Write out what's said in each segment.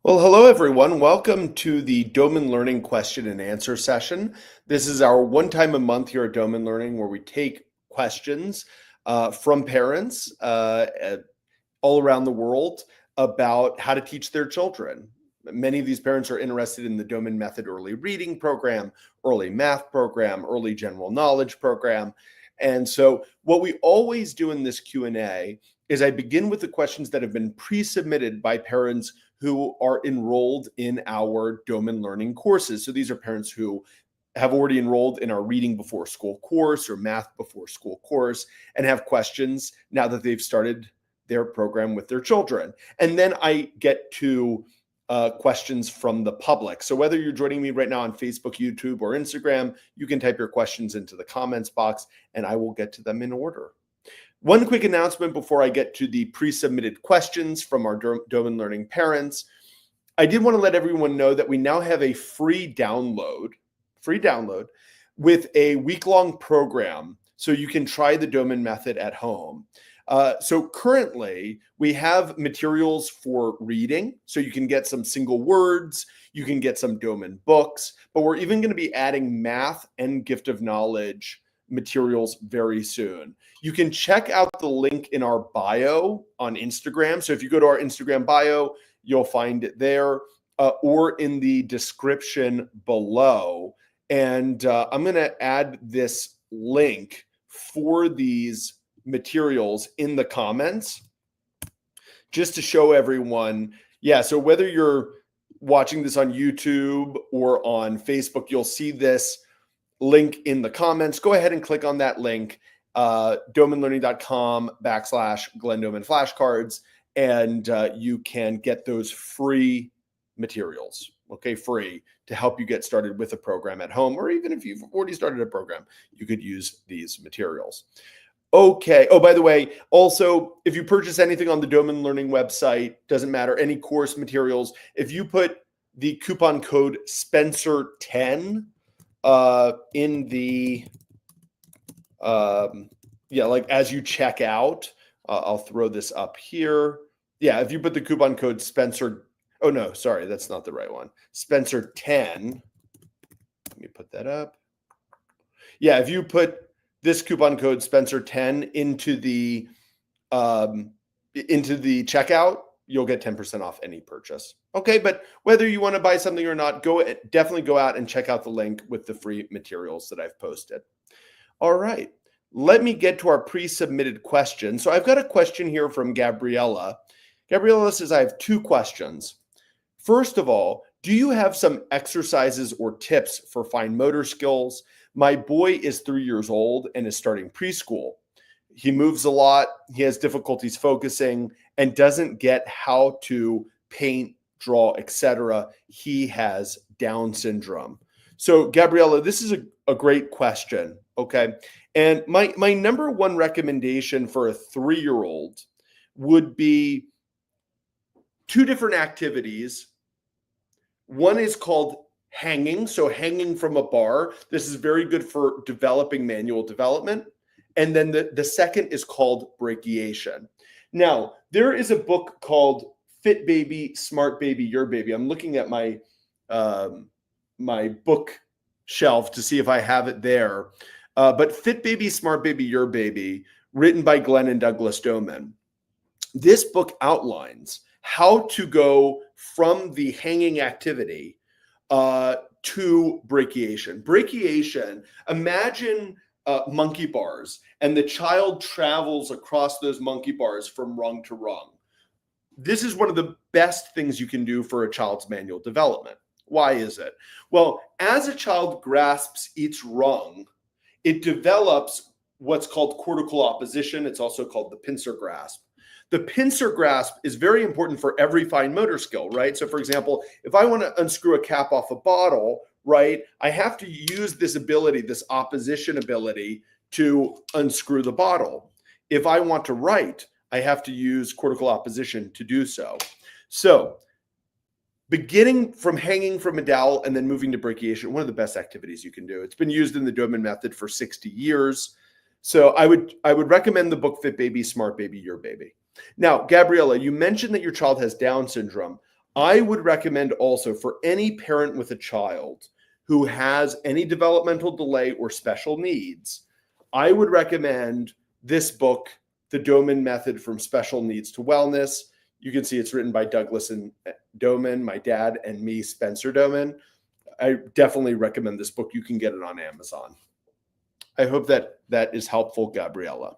Well, hello everyone. Welcome to the Doman Learning question and answer session. This is our one time a month here at Doman Learning where we take questions from parents all around the world about how to teach their children. Many of these parents are interested in the Doman Method early reading program, early math program, early general knowledge program. And so what we always do in this Q&A is I begin with the questions that have been pre-submitted by parents who are enrolled in our Doman Learning courses. So these are parents who have already enrolled in our reading before school course or math before school course and have questions now that they've started their program with their children. And then I get to questions from the public. So whether you're joining me right now on Facebook, YouTube, or Instagram, you can type your questions into the comments box and I will get to them in order. One quick announcement before I get to the pre-submitted questions from our Doman Learning parents. I did want to let everyone know that we now have a free download with a week-long program so you can try the Doman Method at home. So currently we have materials for reading, so you can get some single words, you can get some Doman books, but we're even going to be adding math and gift of knowledge materials very soon. You can check out the link in our bio on Instagram. So if you go to our Instagram bio, you'll find it there or in the description below. And I'm going to add this link for these materials in the comments just to show everyone. Yeah, so whether you're watching this on YouTube or on Facebook, you'll see this link in the comments. Go ahead and click on that link, domanlearning.com/Glenn Doman flashcards, and you can get those free materials, okay, free to help you get started with a program at home, or even if you've already started a program, you could use these materials. Okay. Oh, by the way, also, if you purchase anything on the Doman Learning website, doesn't matter, any course materials, if you put the coupon code Spencer10 in the, like as you check out, I'll throw this up here. Yeah, if you put the coupon code Spencer, oh no, sorry, that's not the right one. Spencer10, let me put that up. Yeah, if you put this coupon code Spencer10 into the checkout, you'll get 10% off any purchase. Okay, but whether you want to buy something or not, definitely go out and check out the link with the free materials that I've posted. All right, let me get to our pre-submitted question. So I've got a question here from Gabriella. Gabriella says, I have two questions. First of all, do you have some exercises or tips for fine motor skills? My boy is 3 years old and is starting preschool. He moves a lot, he has difficulties focusing, and doesn't get how to paint, draw, etc. He has Down syndrome. So, Gabriella, this is a great question, okay? And my number one recommendation for a 3-year-old would be two different activities. One is called hanging, so hanging from a bar. This is very good for developing manual development. And then the second is called brachiation. Now, there is a book called Fit Baby, Smart Baby, Your Baby. I'm looking at my my book shelf to see if I have it there. But Fit Baby, Smart Baby, Your Baby, written by Glenn and Douglas Doman. This book outlines how to go from the hanging activity to brachiation. Brachiation, imagine monkey bars, and the child travels across those monkey bars from rung to rung. This is one of the best things you can do for a child's manual development. Why is it? Well, as a child grasps each rung, it develops what's called cortical opposition. It's also called the pincer grasp. The pincer grasp is very important for every fine motor skill, right? So for example, if I want to unscrew a cap off a bottle, right, I have to use this ability, this opposition ability to unscrew the bottle. If I want to write, I have to use cortical opposition to do so. So beginning from hanging from a dowel and then moving to brachiation, one of the best activities you can do. It's been used in the Doman Method for 60 years. So I would recommend the book Fit Baby, Smart Baby, Your Baby. Now, Gabriella, you mentioned that your child has Down syndrome. I would recommend also for any parent with a child who has any developmental delay or special needs, I would recommend this book, The Doman Method from Special Needs to Wellness. You can see it's written by Douglas and Doman, my dad, and me, Spencer Doman. I definitely recommend this book. You can get it on Amazon. I hope that is helpful, Gabriella.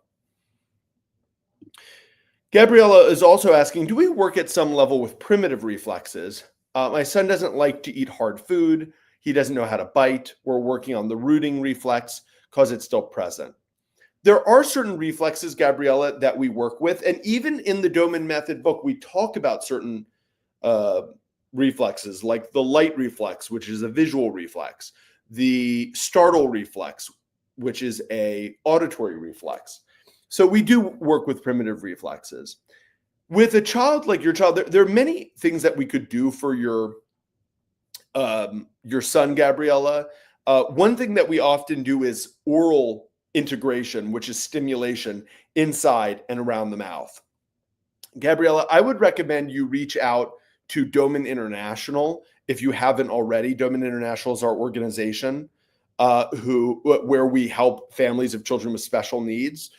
Gabriella is also asking, do we work at some level with primitive reflexes? My son doesn't like to eat hard food. He doesn't know how to bite. We're working on the rooting reflex because it's still present. There are certain reflexes, Gabriella, that we work with. And even in the Doman Method book, we talk about certain reflexes, like the light reflex, which is a visual reflex, the startle reflex, which is a auditory reflex. So we do work with primitive reflexes. With a child like your child, there are many things that we could do for your son, Gabriella. One thing that we often do is oral integration, which is stimulation inside and around the mouth. Gabriella, I would recommend you reach out to Doman International if you haven't already. Doman International is our organization where we help families of children with special needs.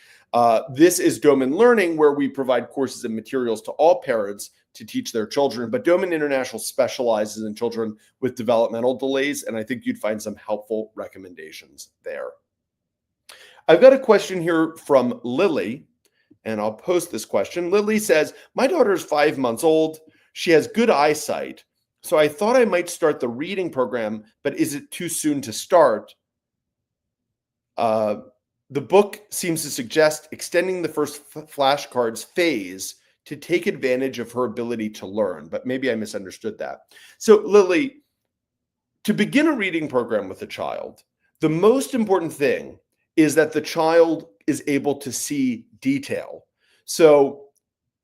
This is Doman Learning, where we provide courses and materials to all parents to teach their children. But Doman International specializes in children with developmental delays, and I think you'd find some helpful recommendations there. I've got a question here from Lily, and I'll post this question. Lily says, my daughter is 5 months old. She has good eyesight, so I thought I might start the reading program, but is it too soon to start? The book seems to suggest extending the first flashcards phase to take advantage of her ability to learn, but maybe I misunderstood that. So Lily, to begin a reading program with a child, the most important thing is that the child is able to see detail. So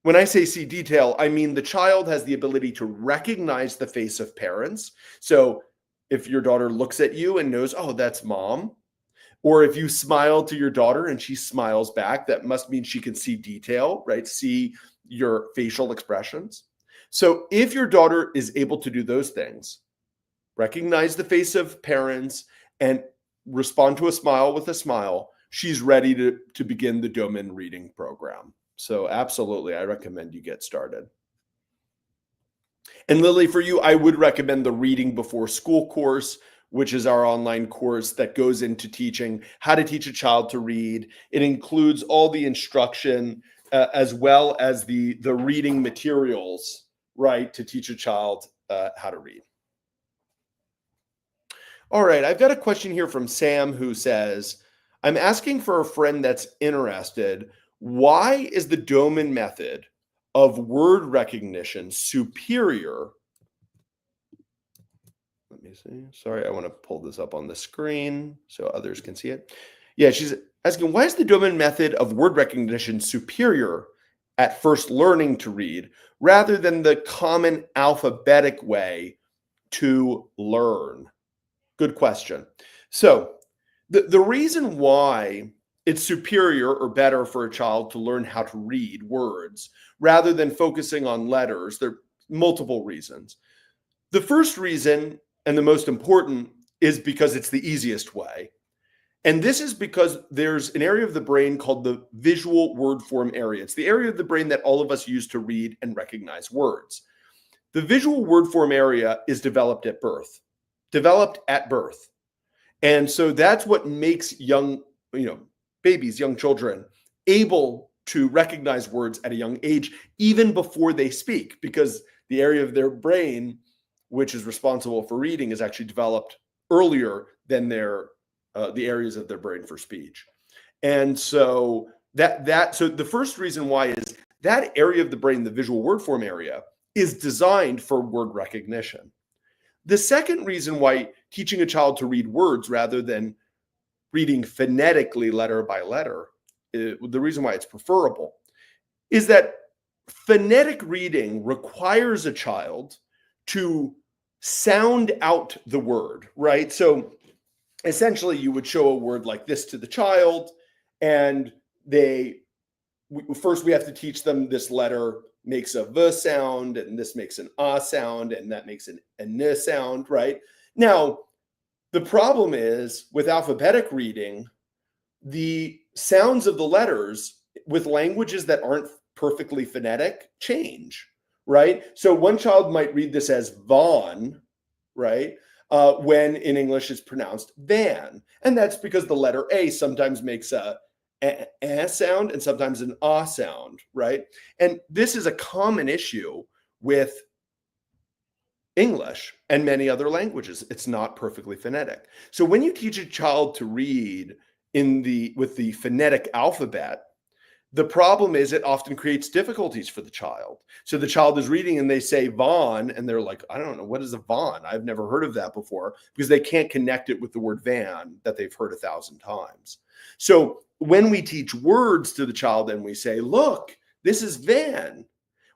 when I say see detail, I mean the child has the ability to recognize the face of parents. So if your daughter looks at you and knows, oh, that's mom, or if you smile to your daughter and she smiles back, that must mean she can see detail, right? See your facial expressions. So if your daughter is able to do those things, recognize the face of parents and respond to a smile with a smile, she's ready to begin the Doman reading program. So absolutely, I recommend you get started. And Lily, for you, I would recommend the Reading Before School course, which is our online course that goes into teaching how to teach a child to read. It includes all the instruction as well as the reading materials, right, to teach a child how to read. All right, I've got a question here from Sam who says, I'm asking for a friend that's interested. Why is the Doman method of word recognition superior? Let me see. Sorry, I want to pull this up on the screen so others can see it. Yeah, she's asking, why is the Doman method of word recognition superior at first learning to read rather than the common alphabetic way to learn? Good question. So the reason why it's superior or better for a child to learn how to read words rather than focusing on letters, there are multiple reasons. The first reason, and the most important, is because it's the easiest way. And this is because there's an area of the brain called the visual word form area. It's the area of the brain that all of us use to read and recognize words. The visual word form area is developed at birth. And so that's what makes young, babies, young children, able to recognize words at a young age, even before they speak, because the area of their brain which is responsible for reading is actually developed earlier than the areas of their brain for speech. And so so the first reason why is that area of the brain, the visual word form area, is designed for word recognition. The second reason why teaching a child to read words rather than reading phonetically letter by letter, the reason why it's preferable is that phonetic reading requires a child to sound out the word, right? So essentially you would show a word like this to the child, and first we have to teach them this letter makes a v sound, and this makes an a sound, and that makes an n sound, right? Now, the problem is with alphabetic reading, the sounds of the letters with languages that aren't perfectly phonetic change, right? So one child might read this as Vaughn, right? When in English it's pronounced van. And that's because the letter A sometimes makes a sound and sometimes an a sound, right? And this is a common issue with English and many other languages. It's not perfectly phonetic. So when you teach a child to read with the phonetic alphabet, the problem is it often creates difficulties for the child. So the child is reading and they say Vaughn, and they're like, I don't know, what is a Vaughn? I've never heard of that before, because they can't connect it with the word van that they've heard 1,000 times. So when we teach words to the child and we say, look, this is van.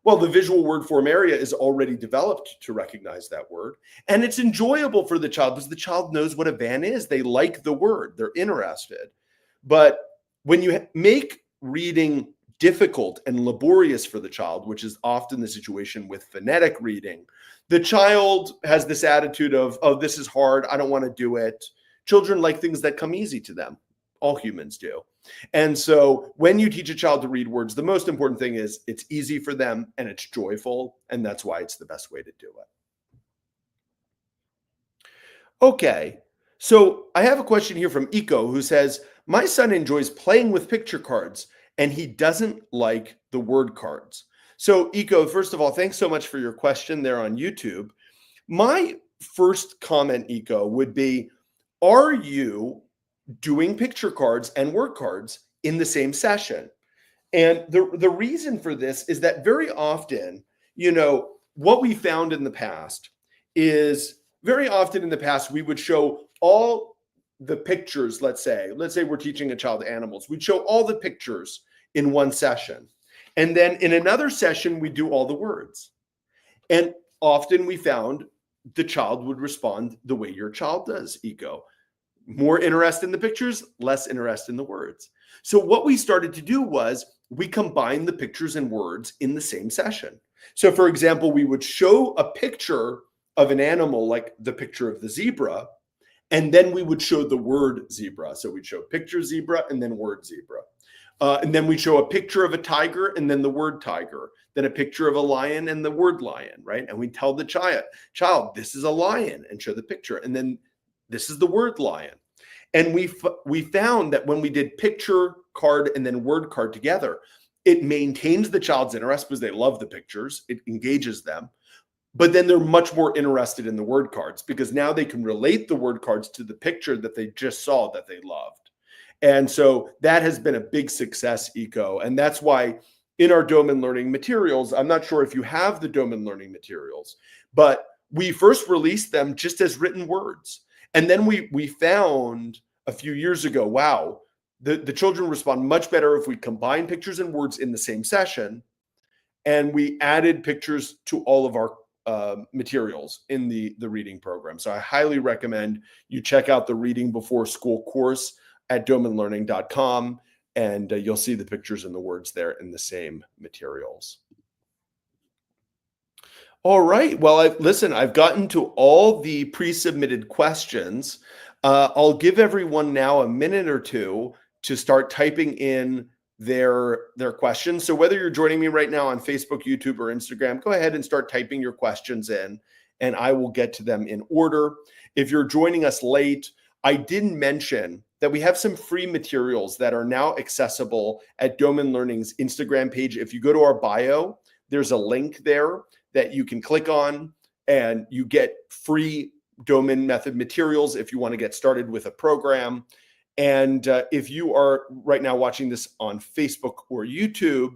Well, the visual word form area is already developed to recognize that word. And it's enjoyable for the child because the child knows what a van is. They like the word, they're interested. But when you make reading difficult and laborious for the child, which is often the situation with phonetic reading, the child has this attitude of, oh, this is hard, I don't want to do it. Children like things that come easy to them. All humans do. And so when you teach a child to read words, the most important thing is it's easy for them and it's joyful. And that's why it's the best way to do it. Okay. So I have a question here from Eco who says, my son enjoys playing with picture cards and he doesn't like the word cards. So Eco, first of all, thanks so much for your question there on YouTube. My first comment, Eco, would be, are you doing picture cards and word cards in the same session? And the reason for this is that very often, what we found in the past is very often in the past, we would show all the pictures. Let's say we're teaching a child animals. We'd show all the pictures in one session. And then in another session, we do all the words. And often we found the child would respond the way your child does, Eco. More interest in the pictures, less interest in the words. So what we started to do was we combined the pictures and words in the same session. So for example, we would show a picture of an animal, like the picture of the zebra, and then we would show the word zebra. So we'd show picture zebra and then word zebra. And then we'd show a picture of a tiger and then the word tiger, then a picture of a lion and the word lion, right? And we tell the child, this is a lion, and show the picture. And then this is the word lion. And we found that when we did picture card and then word card together, it maintains the child's interest because they love the pictures. It engages them. But then they're much more interested in the word cards because now they can relate the word cards to the picture that they just saw that they loved. And so that has been a big success, Eco. And that's why in our Doman Learning materials, I'm not sure if you have the Doman Learning materials, but we first released them just as written words. And then we found a few years ago, wow, the children respond much better if we combine pictures and words in the same session. And we added pictures to all of our materials in the reading program. So I highly recommend you check out the Reading Before School course at domanlearning.com, and you'll see the pictures and the words there in the same materials. All right. Well, I've gotten to all the pre-submitted questions. I'll give everyone now a minute or two to start typing in their questions. So whether you're joining me right now on Facebook, YouTube, or Instagram, go ahead and start typing your questions in, and I will get to them in order. If you're joining us late, I didn't mention that we have some free materials that are now accessible at Doman Learning's Instagram page. If you go to our bio, there's a link there that you can click on, and you get free Doman Method materials if you want to get started with a program. And if you are right now watching this on Facebook or YouTube,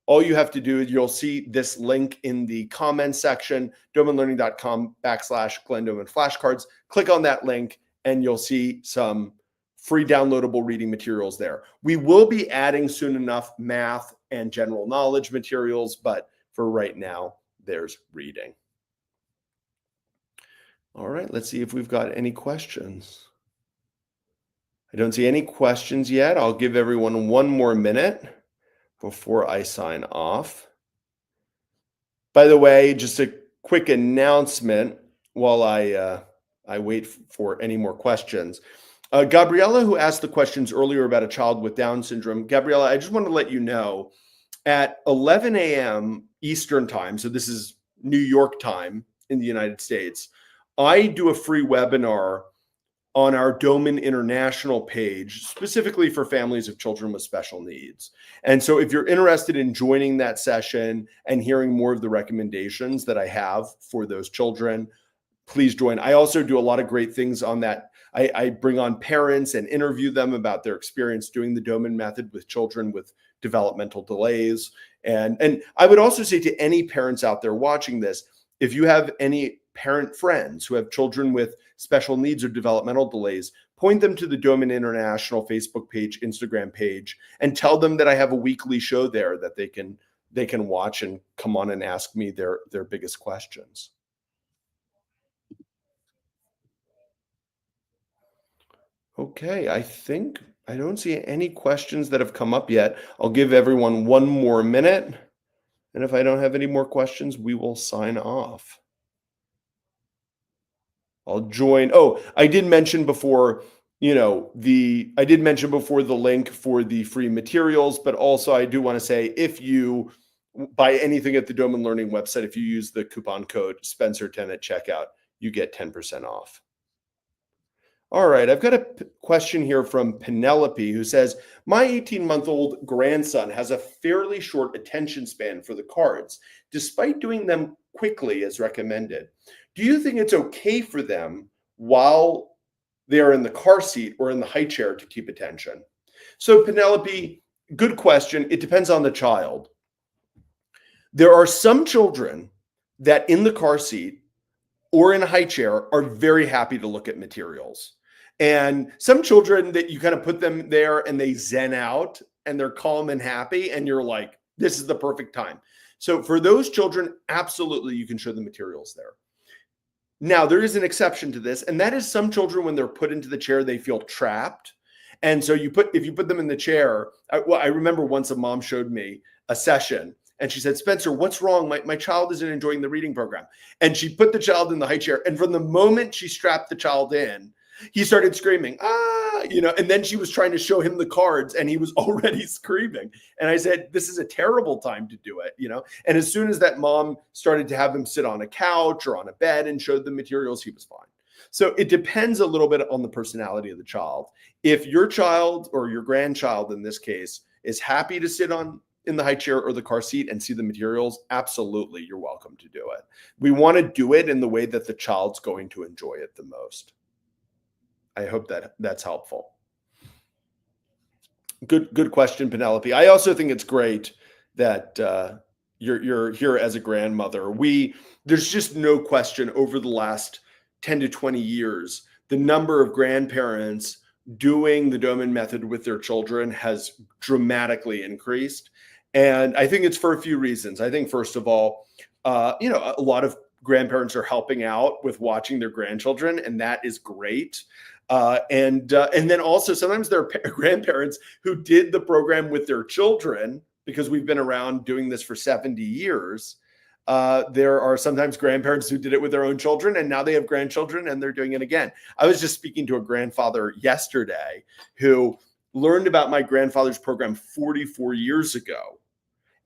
all you have to do is you'll see this link in the comments section, domanlearning.com/Glenn Doman flashcards. Click on that link and you'll see some free downloadable reading materials there. We will be adding soon enough math and general knowledge materials, but for right now, there's reading. All right, let's see if we've got any questions. I don't see any questions yet. I'll give everyone one more minute before I sign off. By the way, just a quick announcement while I wait for any more questions. Gabriella, who asked the questions earlier about a child with Down syndrome, Gabriella, I just want to let you know at 11 a.m. Eastern time, so this is New York time in the United States, I do a free webinar on our Doman International page, specifically for families of children with special needs. And so if you're interested in joining that session and hearing more of the recommendations that I have for those children, please join. I also do a lot of great things on that. I bring on parents and interview them about their experience doing the Doman method with children with developmental delays. And I would also say to any parents out there watching this, if you have any parent friends who have children with special needs or developmental delays, point them to the Doman International Facebook page, Instagram page, and tell them that I have a weekly show there that they can watch and come on and ask me their biggest questions. Okay, I think I don't see any questions that have come up yet. I'll give everyone one more minute. And if I don't have any more questions, we will sign off. I'll join. Oh, I did mention before, I did mention before the link for the free materials, but also I do want to say if you buy anything at the Doman Learning website, if you use the coupon code Spencer10 at checkout, you get 10% off. All right, I've got a question here from Penelope who says, my 18-month-old grandson has a fairly short attention span for the cards, despite doing them quickly as recommended. Do you think it's okay for them while they're in the car seat or in the high chair to keep attention? So Penelope, good question. It depends on the child. There are some children that in the car seat or in a high chair are very happy to look at materials. And some children that you kind of put them there and they zen out and they're calm and happy and you're like, this is the perfect time. So for those children, absolutely you can show the materials there. Now, there is an exception to this, and that is some children, when they're put into the chair, they feel trapped. And so if you put them in the chair, I remember once a mom showed me a session and she said, Spencer, what's wrong? My child isn't enjoying the reading program. And she put the child in the high chair. And from the moment she strapped the child in, he started screaming, and then she was trying to show him the cards and he was already screaming. And I said, this is a terrible time to do it, And as soon as that mom started to have him sit on a couch or on a bed and showed the materials, he was fine. So it depends a little bit on the personality of the child. If your child or your grandchild in this case is happy to sit in the high chair or the car seat and see the materials, absolutely, you're welcome to do it. We want to do it in the way that the child's going to enjoy it the most. I hope that's helpful. Good question, Penelope. I also think it's great that you're here as a grandmother. There's just no question over the last 10 to 20 years, the number of grandparents doing the Doman method with their children has dramatically increased. And I think it's for a few reasons. I think, first of all, a lot of grandparents are helping out with watching their grandchildren, and that is great. And then also sometimes there are grandparents who did the program with their children because we've been around doing this for 70 years. There are sometimes grandparents who did it with their own children and now they have grandchildren and they're doing it again. I was just speaking to a grandfather yesterday who learned about my grandfather's program 44 years ago.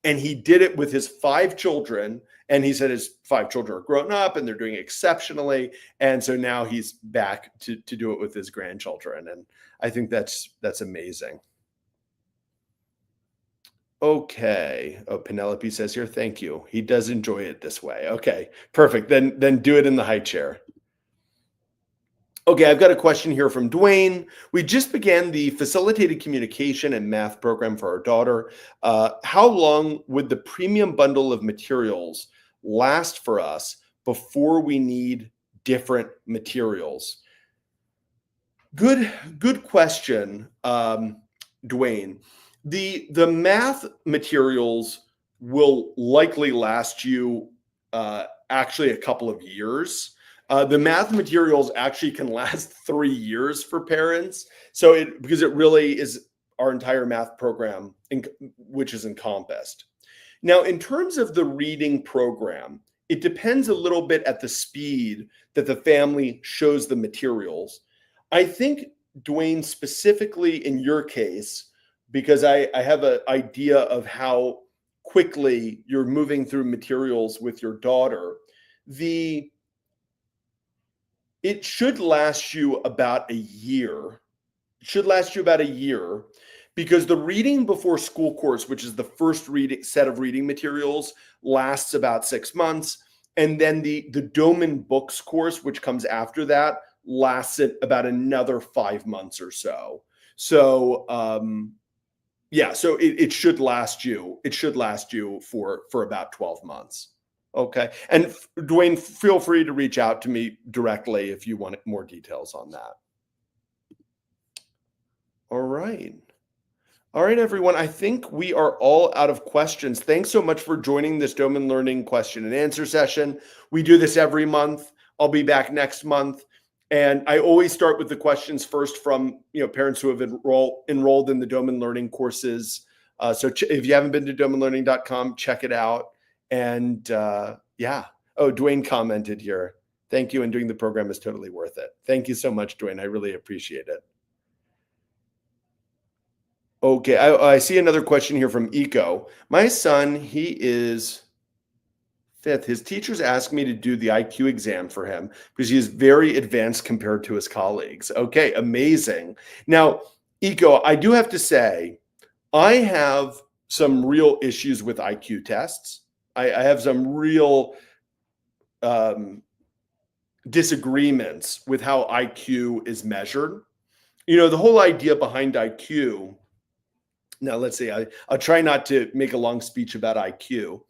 And he did it with his 5 children. And he said his 5 children are grown up and they're doing exceptionally. And so now he's back to do it with his grandchildren. And I think that's amazing. Okay. Oh, Penelope says here, thank you. He does enjoy it this way. Okay, perfect. Then do it in the high chair. Okay, I've got a question here from Dwayne. We just began the facilitated communication and math program for our daughter. How long would the premium bundle of materials last for us before we need different materials? Good question, Dwayne. The math materials will likely last you actually a couple of years. The math materials actually can last 3 years for parents. So because it really is our entire math program, which is encompassed. Now, in terms of the reading program, it depends a little bit at the speed that the family shows the materials. I think, Dwayne, specifically in your case, because I have an idea of how quickly you're moving through materials with your daughter, the it should last you about a year. It should last you about a year because the reading before school course, which is the first reading set of reading materials, lasts about 6 months. And then the Doman books course, which comes after that, lasts it about another 5 months or so. So yeah, so it should last you. It should last you for about 12 months. Okay. And Dwayne, feel free to reach out to me directly if you want more details on that. All right. All right, everyone. I think we are all out of questions. Thanks so much for joining this Doman Learning question and answer session. We do this every month. I'll be back next month. And I always start with the questions first from parents who have enrolled in the Doman Learning courses. So if you haven't been to domanlearning.com, check it out. And yeah. Oh, Dwayne commented here. Thank you. And doing the program is totally worth it. Thank you so much, Dwayne. I really appreciate it. Okay, I see another question here from Eco. My son, he is 5th. His teachers asked me to do the IQ exam for him because he is very advanced compared to his colleagues. Okay, amazing. Now, Eco, I do have to say, I have some real issues with IQ tests. I have some real disagreements with how IQ is measured. The whole idea behind IQ. Now, let's see, I'll try not to make a long speech about IQ.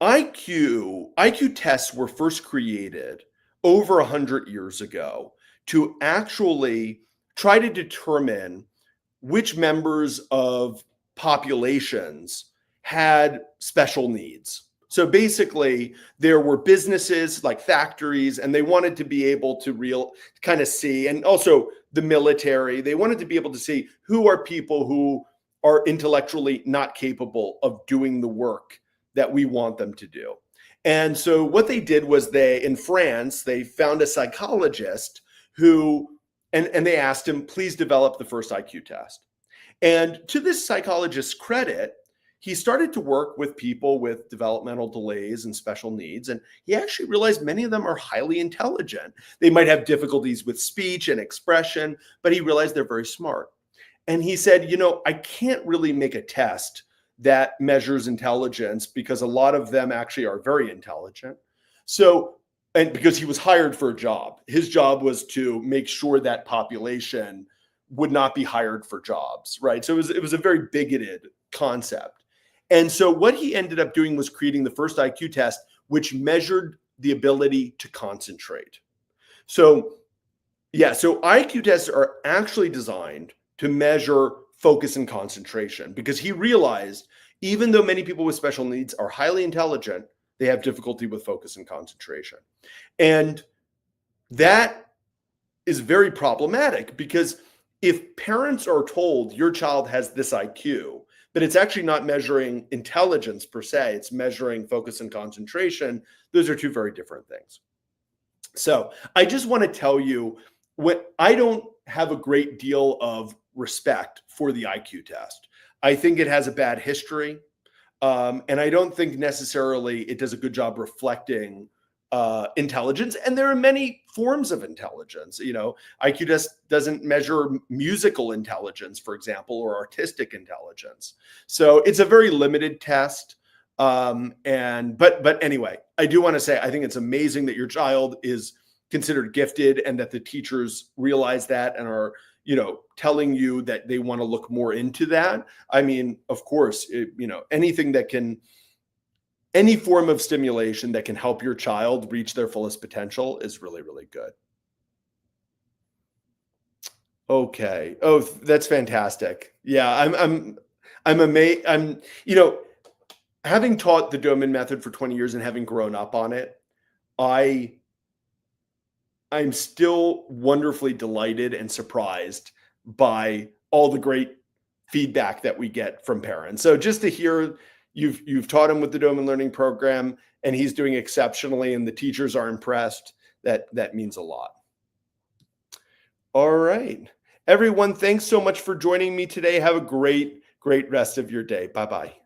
IQ tests were first created over 100 years ago to actually try to determine which members of populations had special needs. So basically, there were businesses like factories, and they wanted to be able to kind of see, and also the military, they wanted to be able to see who are people who are intellectually not capable of doing the work that we want them to do. And so what they did was in France, they found a psychologist who, and they asked him, please develop the first IQ test. And to this psychologist's credit, he started to work with people with developmental delays and special needs. And he actually realized many of them are highly intelligent. They might have difficulties with speech and expression, but he realized they're very smart. And he said, I can't really make a test that measures intelligence because a lot of them actually are very intelligent. So, and because he was hired for a job, his job was to make sure that population would not be hired for jobs, right? So it was a very bigoted concept. And so what he ended up doing was creating the first IQ test, which measured the ability to concentrate. So yeah, so IQ tests are actually designed to measure focus and concentration because he realized even though many people with special needs are highly intelligent, they have difficulty with focus and concentration. And that is very problematic because if parents are told your child has this IQ, but it's actually not measuring intelligence per se, it's measuring focus and concentration, those are two very different things. So I just want to tell you, I don't have a great deal of respect for the IQ test. I think it has a bad history. And I don't think necessarily it does a good job reflecting intelligence. And there are many forms of intelligence. IQ test doesn't measure musical intelligence, for example, or artistic intelligence. So it's a very limited test. But anyway, I do want to say, I think it's amazing that your child is considered gifted and that the teachers realize that and are, telling you that they want to look more into that. I mean, of course, any form of stimulation that can help your child reach their fullest potential is really, really good. Okay. Oh, that's fantastic. Yeah, I'm amazed. Having taught the Doman Method for 20 years and having grown up on it, I'm still wonderfully delighted and surprised by all the great feedback that we get from parents. So just to hear you've taught him with the Doman Learning Program and he's doing exceptionally and the teachers are impressed, that means a lot. All right. Everyone, thanks so much for joining me today. Have a great rest of your day. Bye-bye.